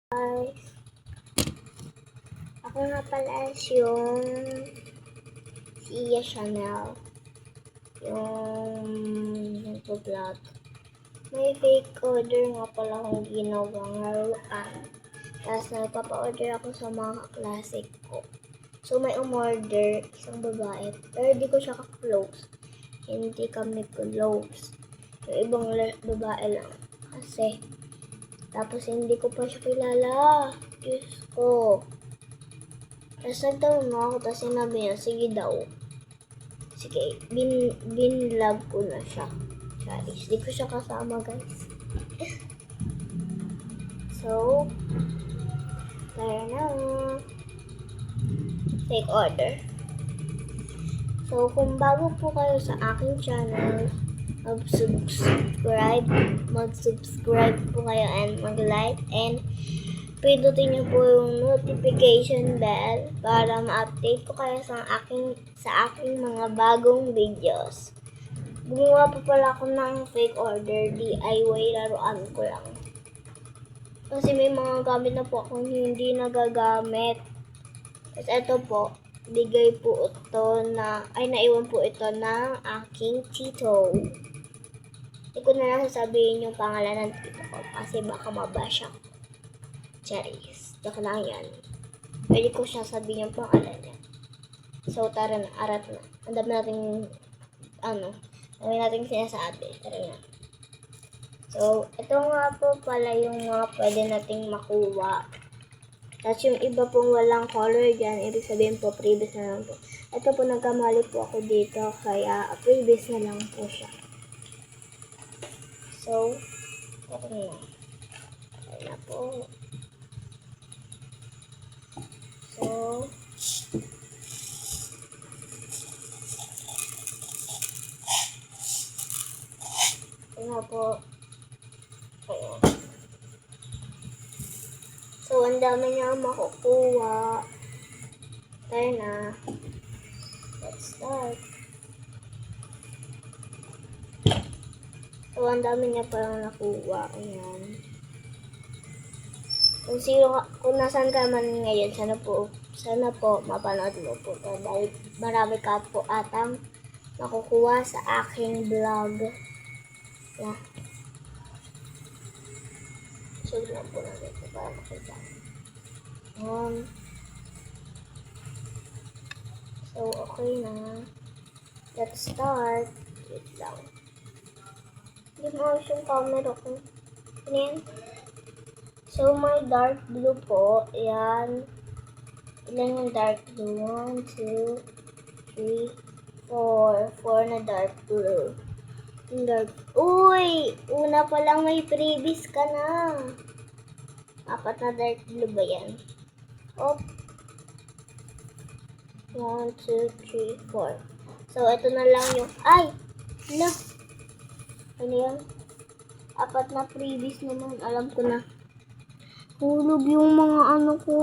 Guys, ako nga pala yung Sia Chanel, yung nagpo-vlog. May fake order nga pala akong ginawang laruan. Tapos nagpapa-order ako sa mga classic ko. So may umorder, isang babae, pero di ko siya ka-close. Hindi kami close. Yung ibang babae lang. Kasi tapos hindi ko pa siya kilala. Diyos ko. Tapos nagtanong ako, tapos sinabi niya, sige daw. Sige, binlog ko na siya. Charis. Hindi ko siya kasama, guys. So, tara na. Take order. So, kung bago po kayo sa aking channel, mag-subscribe po kayo and mag-like and pindutin niyo po yung notification bell para ma-update ko kayo sa aking mga bagong videos. Gumawa pa pala ako ng fake order, DIY laruan ko lang. Kasi may mga gamit na po akong hindi nagagamit. Tapos ito po, naiwan po ito ng aking tito. Hindi ko na lang sasabihin yung pangalan ng tito ko kasi baka mabash ako. Charis. Joke lang yan. Pwede ko siya sabihin yung pangalan niya. So, tara na. Arat na. Ang dami nating sinasabi. Tara na. So, ito nga po pala yung mga pwede nating makuha. Tapos yung iba pong walang color dyan, ibig sabihin po, previous na lang po. Ito po, nagkamali po ako dito, kaya previous na lang po siya. So, ito na. Ito na po. So, ito na po. Ayan. So, ang dami niya makukuha. Tayo na. Let's start. So, ang dami niya parang nakuha. Ayan. Kung nasan ka man ngayon, sana po mapanood mo po ito. Dahil marami ka po atang makukuha sa aking vlog. Yeah. So, lang po natin ito para makita. So, okay na. Let's start. Wait lang. Hindi mo ayos yung camera ko. Ano yan? So, may dark blue po. Ayan. Ilan yung dark blue? 1, 2, 3, 4. 4 na dark blue. Uy! Una pa lang may previous ka na. 4 na dark blue ba yan? Oh. 1, 2, 3, 4. So, ito na lang yung... Ay! Hala! Ano yan? 4 na previous naman. Alam ko na. Hulog yung mga ano ko.